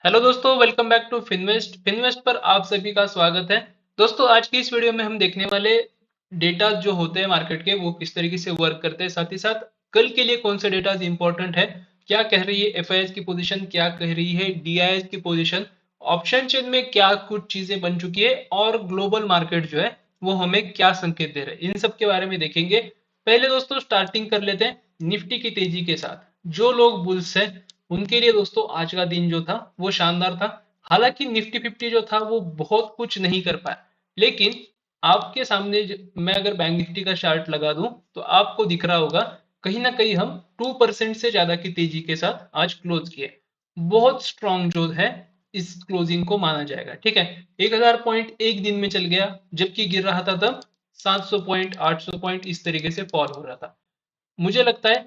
Hello दोस्तों, welcome back to Finvest. Finvest पर आप सभी का स्वागत है। दोस्तों, आज की इस वीडियो में हम देखने वाले डेटा जो होते हैं मार्केट के, वो किस तरीके से वर्क करते हैं, साथ ही साथ कल के लिए कौन से डेटा इंपॉर्टेंट है, क्या कह रही है एफआईआई की पोजीशन, क्या कह रही है डीआईआई की पोजीशन, ऑप्शन चेन में क्या कुछ चीजें बन चुकी है और ग्लोबल मार्केट जो है वो हमें क्या संकेत दे रहा है, इन सब के बारे में देखेंगे। पहले दोस्तों स्टार्टिंग कर लेते हैं निफ्टी की तेजी के साथ। जो लोग बुल्स हैं उनके लिए दोस्तों आज का दिन जो था वो शानदार था। हालांकि निफ्टी फिफ्टी जो था वो बहुत कुछ नहीं कर पाया, लेकिन आपके सामने मैं अगर बैंक निफ्टी का चार्ट लगा दूं तो आपको दिख रहा होगा कहीं ना कहीं हम 2% से ज्यादा की तेजी के साथ आज क्लोज किए। बहुत स्ट्रांग जो है इस क्लोजिंग को माना जाएगा। ठीक है, 1000 पॉइंट एक दिन में चल गया, जबकि गिर रहा था तब 700 पॉइंट 800 पॉइंट इस तरीके से फॉल हो रहा था। मुझे लगता है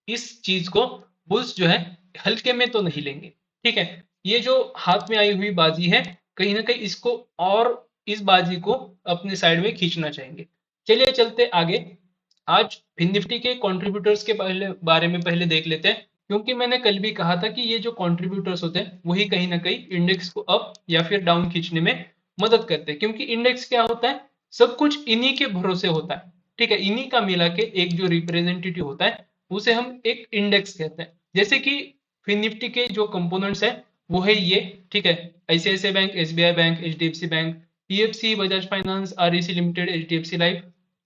इस चीज को बुल्स जो है हल्के में तो नहीं लेंगे। ठीक है, ये जो हाथ में आई हुई बाजी है, कहीं ना कहीं इसको और इस बाजी को अपने साइड में खींचना चाहेंगे। चलिए चलते आगे। आज फिन निफ्टी के कंट्रीब्यूटर्स के पहले बारे में पहले देख लेते हैं, क्योंकि मैंने कल भी कहा था कि ये जो कंट्रीब्यूटर्स होते हैं वही कहीं ना कहीं इंडेक्स को अप या फिर डाउन खींचने में मदद करते हैं। क्योंकि इंडेक्स क्या होता है, सब कुछ इन्हीं के भरोसे होता है। ठीक है, इन्हीं का मिला के एक जो रिप्रेजेंटेटिव होता है उसे हम एक इंडेक्स कहते हैं। जैसे कि फिन निफ्टी के जो कंपोनेंट्स है वो है ये। ठीक है, ICICI bank, SBI bank, HDFC bank, PFC, Bajaj finance, REC limited, HDFC life,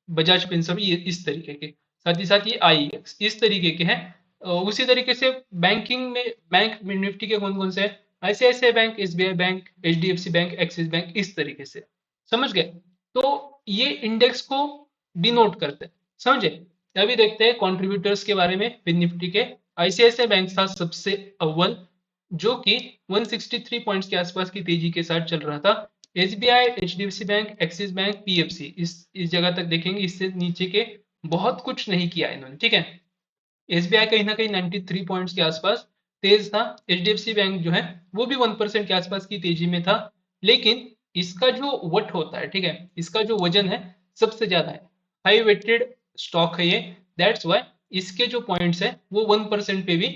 Bajaj Finserv, ये इस तरीके के। साथ ही साथ ये आईएक्स इस तरीके के हैं। उसी तरीके से बैंकिंग में बैंक निफ्टी के कौन कौन से हैं, ICICI bank, SBI bank, HDFC bank, axis bank, इस तरीके से। समझ गए? तो ये इंडेक्स को डिनोट करते हैं। समझे? अभी देखते हैं कंट्रीब्यूटर्स के बारे में फिन निफ्टी के। आईसीआईसीआई बैंक था सबसे अव्वल, जो कि 163 पॉइंट्स के आसपास की तेजी के साथ चल रहा था। SBI, HDFC bank, axis bank, PFC इस जगह तक देखेंगे, इससे नीचे के बहुत कुछ नहीं किया इन्होंने। ठीक है, एसबीआई कहीं ना कहीं 93 पॉइंट्स के आसपास तेज था। एचडीएफसी बैंक जो है वो भी 1% के आसपास की तेजी में था। लेकिन इसका जो वट होता है, ठीक है, इसका जो वजन है सबसे ज्यादा है, हाई वेटेड स्टॉक है ये। दैट्स वाई इसके जो पॉइंट्स है वो 1% पे भी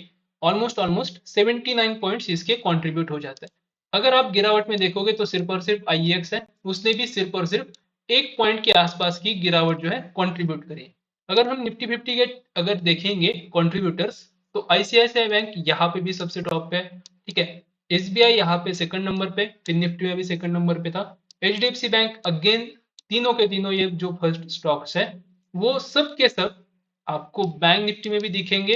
ऑलमोस्ट ऑलमोस्ट 79 पॉइंट्स इसके कंट्रीब्यूट हो जाते हैं। अगर आप गिरावट में देखोगे तो सिर्फ और सिर्फ आईएक्स है, उसने भी सिर्फ और सिर्फ 1 पॉइंट के आसपास की गिरावट जो है कंट्रीब्यूट करी है। अगर हम निफ्टी फिफ्टी के अगर देखेंगे कंट्रीब्यूटर्स, तो आईसीआईसीआई बैंक यहाँ पे भी सबसे टॉप पे है। ठीक है, एसबीआई यहाँ पे सेकंड नंबर पे, फिर निफ्टी में भी सेकंड नंबर पे था। एचडीएफसी बैंक अगेन, तीनों के तीनों ये जो फर्स्ट स्टॉक्स है वो सब के सब आपको बैंक निफ्टी में भी दिखेंगे,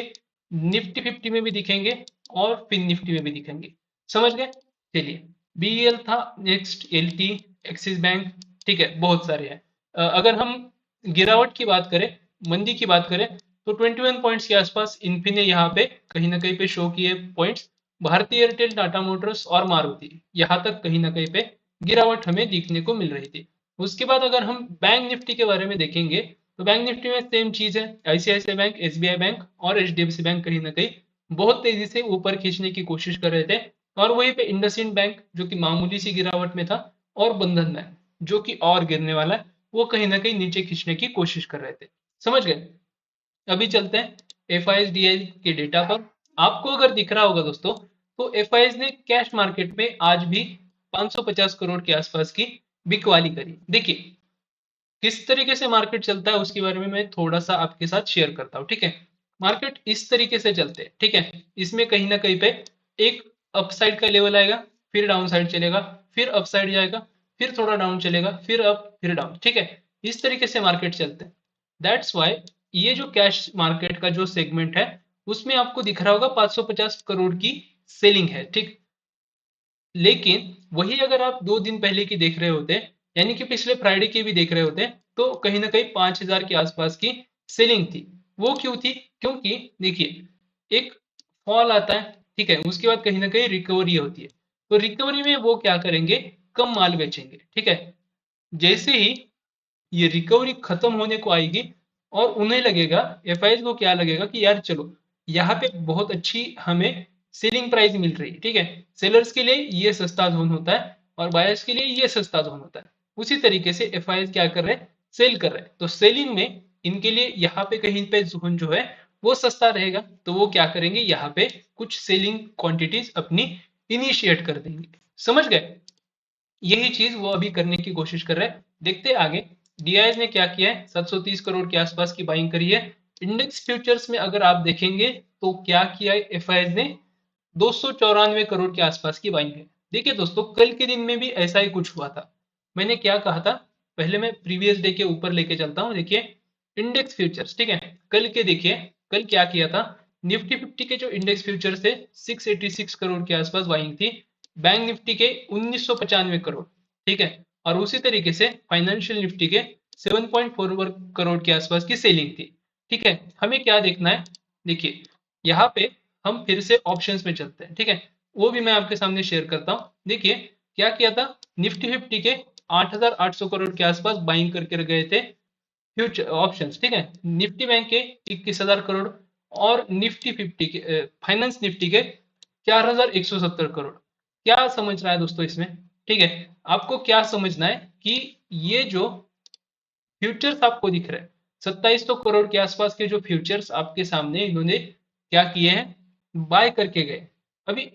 निफ्टी फिफ्टी में भी दिखेंगे और फिन निफ्टी में भी दिखेंगे। समझ गए? चलिए, बीईएल था नेक्स्ट, एलटी, एक्सिस बैंक। ठीक है, बहुत सारे हैं। अगर हम गिरावट की बात करें, मंदी की बात करें, तो 21 पॉइंट्स के आसपास इन्फी ने यहाँ पे कहीं ना कहीं पे शो किए पॉइंट्स। भारतीय एयरटेल, टाटा मोटर्स और मारुति यहाँ तक कहीं ना कहीं पे गिरावट हमें दिखने को मिल रही थी। उसके बाद अगर हम बैंक निफ्टी के बारे में देखेंगे, तो बैंक निफ्टी में सेम चीज है, आईसीआईसीआई बैंक, एसबीआई बैंक और एचडीएफसी बैंक कहीं ना कहीं बहुत तेजी से ऊपर खींचने की कोशिश कर रहे थे। और वहीं पे इंडसइंड बैंक जो कि मामूली सी गिरावट में था, और बंधन बैंक जो कि और गिरने वाला है, वो कहीं ना कहीं नीचे खींचने की कोशिश कर रहे थे। समझ गए? अभी चलते हैं एफआईएसडीआई के डेटा पर। आपको अगर दिख रहा होगा दोस्तों, तो एफआईएस ने कैश मार्केट में आज भी 550 करोड़ के आसपास की बिकवाली करी। देखिए किस तरीके से मार्केट चलता है उसके बारे में मैं थोड़ा सा आपके साथ शेयर करता हूँ। ठीक है, मार्केट इस तरीके से चलते हैं। ठीक है, इसमें कहीं ना कहीं पे एक अपसाइड का लेवल आएगा, फिर डाउन साइड चलेगा, फिर अपसाइड जाएगा, फिर थोड़ा डाउन चलेगा, फिर अप, फिर डाउन। ठीक है, इस तरीके से मार्केट चलते हैं। दैट्स वाई ये जो कैश मार्केट का जो सेगमेंट है उसमें आपको दिख रहा होगा 550 करोड़ की सेलिंग है। ठीक, लेकिन वही अगर आप 2 दिन पहले की देख रहे होते, यानी कि पिछले फ्राइडे की भी देख रहे होते, तो कहीं ना कहीं 5,000 के आसपास की सेलिंग थी। वो क्यों थी? क्योंकि देखिए एक फॉल आता है, ठीक है, उसके बाद कहीं ना कहीं रिकवरी होती है। तो रिकवरी में वो क्या करेंगे, कम माल बेचेंगे। ठीक है, जैसे ही ये रिकवरी खत्म होने को आएगी और उन्हें लगेगा, एफआईज को क्या लगेगा कि यार चलो यहाँ पे बहुत अच्छी हमें सेलिंग प्राइस मिल रही है। ठीक है, सेलर्स के लिए ये सस्ता जोन होता है और बायर्स के लिए ये सस्ता जोन होता है। उसी तरीके से एफआईज क्या कर रहे हैं, सेल कर रहे हैं। तो सेलिंग में इनके लिए यहाँ पे कहीं पे जोन जो है वो सस्ता रहेगा, तो वो क्या करेंगे, यहाँ पे कुछ सेलिंग क्वांटिटीज अपनी इनिशिएट कर देंगे। समझ गए? यही चीज वो अभी करने की कोशिश कर रहे हैं। देखते हैं आगे डीआईएस ने क्या किया है। 730 करोड़ के आसपास की बाइंग करी है। इंडेक्स फ्यूचर्स में अगर आप देखेंगे तो क्या किया है एफआईएस ने, 294 करोड़ के आसपास की बाइंग है। देखिए दोस्तों, कल के दिन में भी ऐसा ही कुछ हुआ था। मैंने क्या कहा था, पहले मैं प्रीवियस डे के ऊपर लेके चलता हूँ। देखिए इंडेक्स फ्यूचर्स, ठीक है, कल के देखिए, कल क्या किया था। निफ्टी 50 के जो इंडेक्स फ्यूचर्स थे 686 करोड़ के आसपास बाइंग थी। बैंक निफ्टी के 1995 करोड़, ठीक है, और उसी तरीके से फाइनेंशियल निफ्टी के 7.41 करोड़ के आसपास की सेलिंग थी। ठीक है, हमें क्या देखना है, देखिए यहाँ पे हम फिर से ऑप्शंस में चलते हैं, ठीक है, वो भी मैं आपके सामने शेयर करता हूँ। देखिए क्या किया था, निफ्टी 50 के 8,800 करोड़ के आसपास बाइंग करके गए थे फ्यूचर ऑप्शंस, ठीक है, निफ्टी बैंक के 21,000 करोड़ और निफ्टी 50 के फाइनेंस निफ्टी के 4,170 करोड़। क्या समझ रहा है दोस्तों इसमें? ठीक है, आपको क्या समझना है कि ये जो फ्यूचर्स आपको दिख रहे हैं 2700 करोड़ के आसपास के जो फ्यूचर्स आपके सामने इन्होंने क्या किए हैं, बाय करके गए। अभी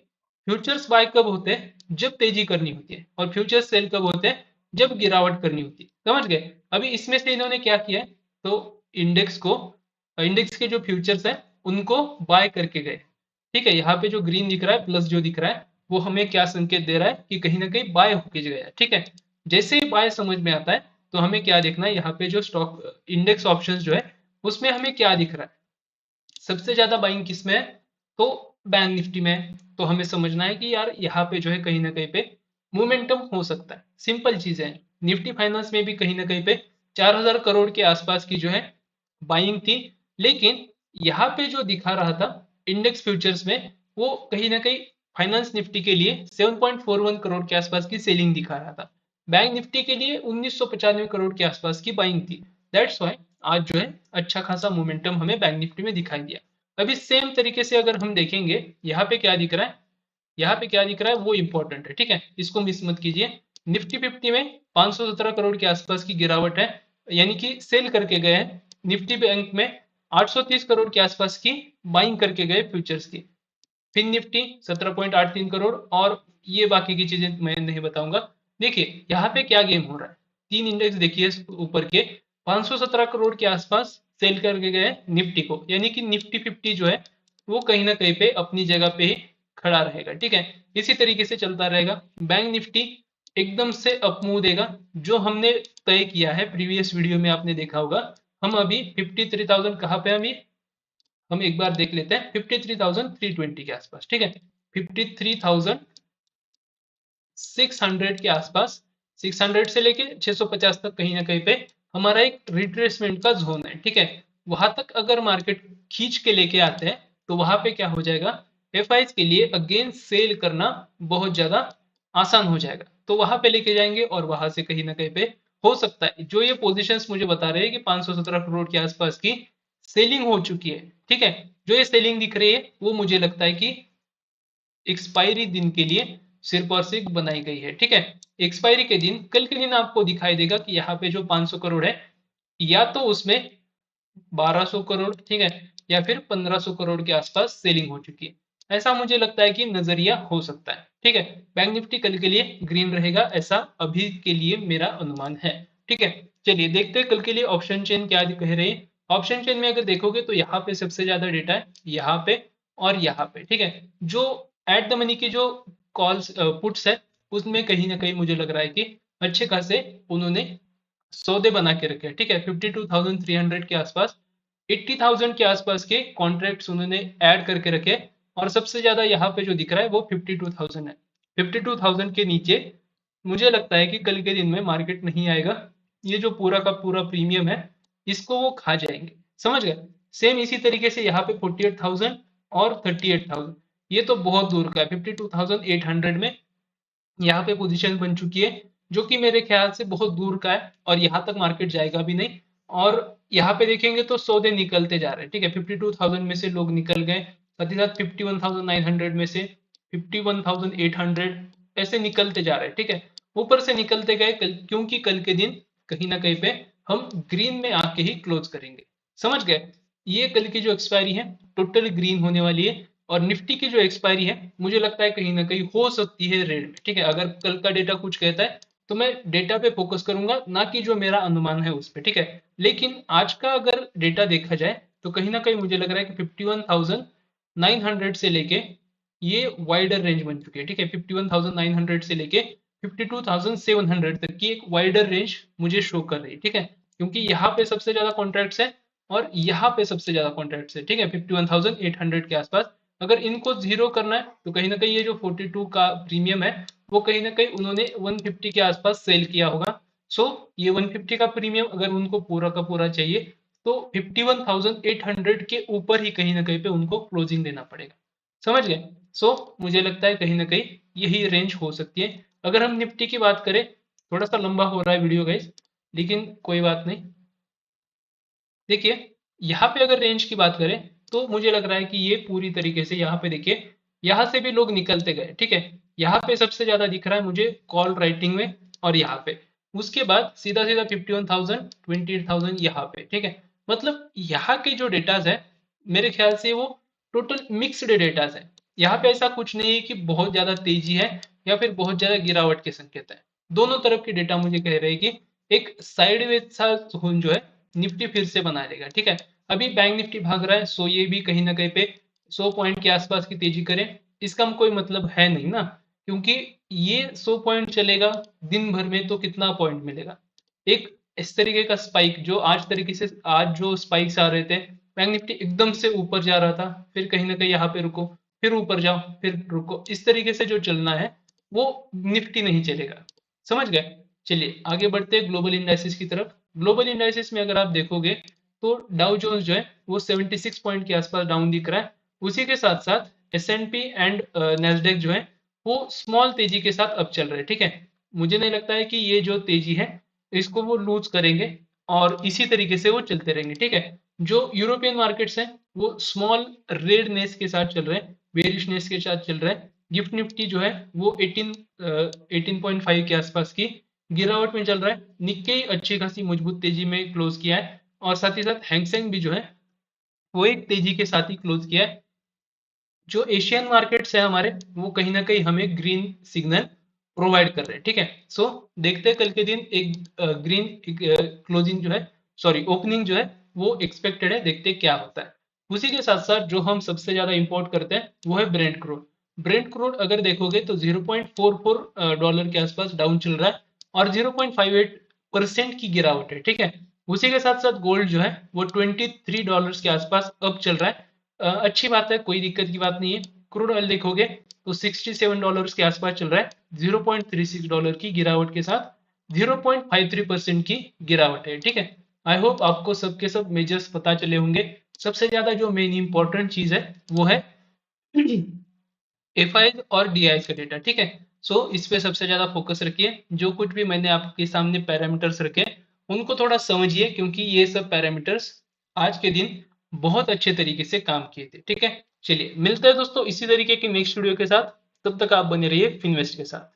फ्यूचर्स बाय कब होते हैं, जब तेजी करनी होती है, और फ्यूचर्स सेल कब होते हैं, जब गिरावट करनी होती है। समझ गए? अभी इसमें से इन्होंने क्या किया है, तो इंडेक्स को, इंडेक्स के जो फ्यूचर्स है उनको बाय करके गए। ठीक है, यहाँ पे जो ग्रीन दिख रहा है प्लस जो दिख रहा है वो हमें क्या संकेत दे रहा है कि कहीं ना कहीं बाय होके गया। ठीक है, जैसे ही बाय समझ में आता है तो हमें क्या देखना है, यहाँ पे जो स्टॉक इंडेक्स ऑप्शंस जो है उसमें हमें क्या दिख रहा है, सबसे ज्यादा बाइंग किस में है, तो बैंक निफ्टी में है। तो हमें समझना है कि यार यहाँ पे जो है कहीं ना कहीं पे मोमेंटम हो सकता है। सिंपल चीजें हैं। निफ्टी फाइनेंस में भी कहीं ना कहीं पे 4,000 करोड़ के आसपास की जो है बाइंग थी, लेकिन यहाँ पे जो दिखा रहा था इंडेक्स फ्यूचर्स में वो कहीं ना कहीं फाइनेंस निफ्टी के लिए 7.41 करोड़ के आसपास की सेलिंग दिखा रहा था। बैंक निफ्टी के लिए 1995 करोड़ के आसपास की बाइंग थी। दैट्स वाई आज जो है अच्छा खासा मोमेंटम हमें बैंक निफ्टी में दिखाई दिया। अभी सेम तरीके से अगर हम देखेंगे यहाँ पे क्या दिख रहा है, यहाँ पे क्या दिख रहा है वो इंपॉर्टेंट है। ठीक है, इसको मिस मत कीजिए। निफ्टी 50 में 517 करोड़ के आसपास की गिरावट है, यानी कि सेल करके गए हैं। निफ्टी बैंक में 830 करोड़ के आसपास की बाइंग करके गए फ्यूचर्स की। फिन निफ्टी 17.83 करोड़, और ये बाकी की चीजें मैं नहीं बताऊंगा। देखिए यहाँ पे क्या गेम हो रहा है, तीन इंडेक्स देखिए ऊपर के 517 करोड़ के आसपास सेल करके गए निफ्टी को, यानी कि निफ्टी 50 जो है वो कहीं ना कहीं पे अपनी जगह पे ही खड़ा रहेगा। ठीक है, इसी तरीके से चलता रहेगा। बैंक निफ्टी एकदम से अप मूव देगा, जो हमने तय किया है प्रीवियस वीडियो में आपने देखा होगा। हम अभी 53,000 कहाँ पे, अभी हम एक बार देख लेते हैं 53,320 के आसपास। ठीक है, 53,600 के आसपास, 600 से लेके 650 तक कहीं ना कहीं पे हमारा एक रिट्रेसमेंट का जोन है। ठीक है, वहां तक अगर मार्केट खींच के लेके आते हैं तो वहां पे क्या हो जाएगा, एफआईज के लिए अगेन सेल करना बहुत ज्यादा आसान हो जाएगा। तो वहां पे लेके जाएंगे और वहां से कहीं ना कहीं पे हो सकता है जो ये पोजीशंस मुझे बता रहे हैं कि 517 करोड़ के आसपास की सेलिंग हो चुकी है। ठीक है, जो ये सेलिंग दिख रही है वो मुझे लगता है कि एक्सपायरी दिन के लिए सिर्फ और सिर्फ बनाई गई है। ठीक है, एक्सपायरी के दिन, कल के दिन आपको दिखाई देगा कि यहाँ पे जो 500 करोड़ है, या तो उसमें 1200 करोड़, ठीक है, या फिर 1500 करोड़ के आसपास सेलिंग हो चुकी है। ऐसा मुझे लगता है कि नजरिया हो सकता है। ठीक है, बैंक निफ्टी कल के लिए ग्रीन रहेगा, ऐसा अभी के लिए मेरा अनुमान है। ठीक है, चलिए देखते हैं कल के लिए ऑप्शन चेन क्या कह रहे हैं। ऑप्शन चेन में अगर देखोगे तो यहाँ पे सबसे ज्यादा डेटा है, यहाँ पे और यहाँ पे। ठीक है, जो एट द मनी की जो कॉल्स पुट्स है उसमें कहीं ना कहीं मुझे लग रहा है कि अच्छे खासे उन्होंने सौदे बना के रखे हैं। ठीक है, 52,300 के आसपास, 80,000 के आसपास के कॉन्ट्रैक्ट्स उन्होंने ऐड करके रखे, और सबसे ज्यादा यहाँ पे जो दिख रहा है वो 52,000 है। 52,000 के नीचे मुझे लगता है कि कल के दिन में मार्केट नहीं आएगा। ये जो पूरा का पूरा प्रीमियम है इसको वो खा जाएंगे। समझ गए? सेम इसी तरीके से यहाँ पे 48,000 और 38,000, ये तो बहुत दूर का है। 52,800 में यहाँ पे पोजीशन बन चुकी है, जो कि मेरे ख्याल से बहुत दूर का है और यहाँ तक मार्केट जाएगा भी नहीं। और यहाँ पे देखेंगे तो सौदे निकलते जा रहे हैं। ठीक है, 52,000 में से लोग निकल गए, साथ ही साथ 51,900 में से 51,800 ऐसे निकलते जा रहे हैं। ठीक है, ऊपर से निकलते गए क्योंकि कल के दिन कहीं ना कहीं पे हम ग्रीन में आके ही क्लोज करेंगे। समझ गए? ये कल की जो एक्सपायरी है टोटल ग्रीन होने वाली है। और निफ्टी की जो एक्सपायरी है मुझे लगता है कहीं ना कहीं हो सकती है रेड में, ठीक है। अगर कल का डेटा कुछ कहता है तो मैं डेटा पे फोकस करूंगा, ना कि जो मेरा अनुमान है उस पे, ठीक है। लेकिन आज का अगर डेटा देखा जाए तो कहीं ना कहीं मुझे लग रहा है कि 51,900 से लेके ये वाइडर रेंज बन चुकी है, ठीक है। 51,900 से लेके 52,700 तक की एक वाइडर रेंज मुझे शो कर रही है, ठीक है। क्योंकि यहाँ पे सबसे ज्यादा कॉन्ट्रैक्ट्स है और यहाँ पे सबसे ज्यादा कॉन्ट्रैक्ट्स है, ठीक है, 51,800 के आसपास। अगर इनको जीरो करना है तो कहीं ना कहीं ये जो 42 का प्रीमियम है वो कहीं ना कहीं उन्होंने 150 के आसपास सेल किया होगा। सो ये 150 का प्रीमियम अगर उनको पूरा का पूरा चाहिए तो 51,800 के ऊपर ही कहीं ना कहीं पे उनको क्लोजिंग देना पड़ेगा, समझ गए। मुझे लगता है कहीं ना कहीं यही रेंज हो सकती है। अगर हम निफ्टी की बात करें, थोड़ा सा लंबा हो रहा है वीडियो गाइस, लेकिन कोई बात नहीं। देखिए यहाँ पे अगर रेंज की बात करें तो मुझे लग रहा है कि ये पूरी तरीके से यहाँ पे देखिए, यहाँ से भी लोग निकलते गए, ठीक है। यहाँ पे सबसे ज्यादा दिख रहा है मुझे कॉल राइटिंग में, और यहाँ पे उसके बाद सीधा सीधा 51,000 28,000 यहाँ पे, ठीक है। मतलब यहाँ के जो डेटाज है मेरे ख्याल से वो टोटल मिक्स्ड डेटाज है। यहाँ पे ऐसा कुछ नहीं है कि बहुत ज्यादा तेजी है या फिर बहुत ज्यादा गिरावट के संकेत है। दोनों तरफ के डेटा मुझे कह रहे हैं कि एक साइडवेज सा जोन जो है निफ्टी फिर से बना लेगा, ठीक है। अभी बैंक निफ्टी भाग रहा है, सो ये भी कहीं ना कहीं पे 100 पॉइंट के आसपास की तेजी करे, इसका कोई मतलब है नहीं ना। क्योंकि ये 100 पॉइंट चलेगा दिन भर में तो कितना पॉइंट मिलेगा। एक इस तरीके का स्पाइक जो आज तरीके से आज जो स्पाइक्स आ रहे थे, बैंक निफ्टी एकदम से ऊपर जा रहा था, फिर कहीं ना कहीं यहाँ पे रुको, फिर ऊपर जाओ, फिर रुको, इस तरीके से जो चलना है वो निफ्टी नहीं चलेगा, समझ गए। चलिए आगे बढ़ते हैं ग्लोबल इंडाइसिस की तरफ। ग्लोबल इंडाइसिस में अगर आप देखोगे तो डाउ जोन्स जो है वो 76 पॉइंट के आसपास डाउन दिख रहा है। उसी के साथ साथ एस&पी एंड नेस्डेक जो है वो स्मॉल तेजी के साथ अब चल रहे हैं, ठीक है। मुझे नहीं लगता है कि ये जो तेजी है इसको वो लूज करेंगे और इसी तरीके से वो चलते रहेंगे, ठीक है। जो यूरोपियन मार्केट्स हैं वो स्मॉल रेडनेस के साथ चल रहे हैं, बेरिशनेस के साथ चल रहे हैं। गिफ्ट निफ्टी जो है वो 18.5 के आसपास की गिरावट में चल रहा है। निक्केई अच्छी खासी मजबूत तेजी में क्लोज किया है, और साथ ही साथ हैंगसेंग भी जो है वो एक तेजी के साथ ही क्लोज किया है। जो एशियन मार्केट्स है हमारे वो कहीं ना कहीं हमें ग्रीन सिग्नल प्रोवाइड कर रहे हैं, ठीक है। देखते हैं कल के दिन एक ग्रीन क्लोजिंग जो है, सॉरी ओपनिंग जो है वो एक्सपेक्टेड है, देखते हैं क्या होता है। उसी के साथ साथ जो हम सबसे ज्यादा इंपोर्ट करते हैं वो है ब्रेंट क्रूड। ब्रेंट क्रूड अगर देखोगे तो 0.44 डॉलर के आसपास डाउन चल रहा है और 0.58% की गिरावट है, ठीक है। उसी के साथ साथ गोल्ड जो है वो $23 के आसपास अब चल रहा है। अच्छी बात है, कोई दिक्कत की बात नहीं है। क्रूड ऑयल देखोगे तो $67 के आसपास चल रहा है, $0.36 की गिरावट के साथ 0.53% की गिरावट है, ठीक है। आई होप आपको सबके सब मेजर्स पता चले होंगे। सबसे ज्यादा जो मेन इंपॉर्टेंट चीज है वो है एफ और डी का डेटा, ठीक है। इस पे सबसे ज्यादा फोकस रखिए। जो कुछ भी मैंने आपके सामने पैरामीटर्स रखे उनको थोड़ा समझिए, क्योंकि ये सब पैरामीटर्स आज के दिन बहुत अच्छे तरीके से काम किए थे, ठीक है। चलिए मिलते हैं दोस्तों इसी तरीके की नेक्स्ट वीडियो के साथ, तब तक आप बने रहिए फिनवेस्ट के साथ।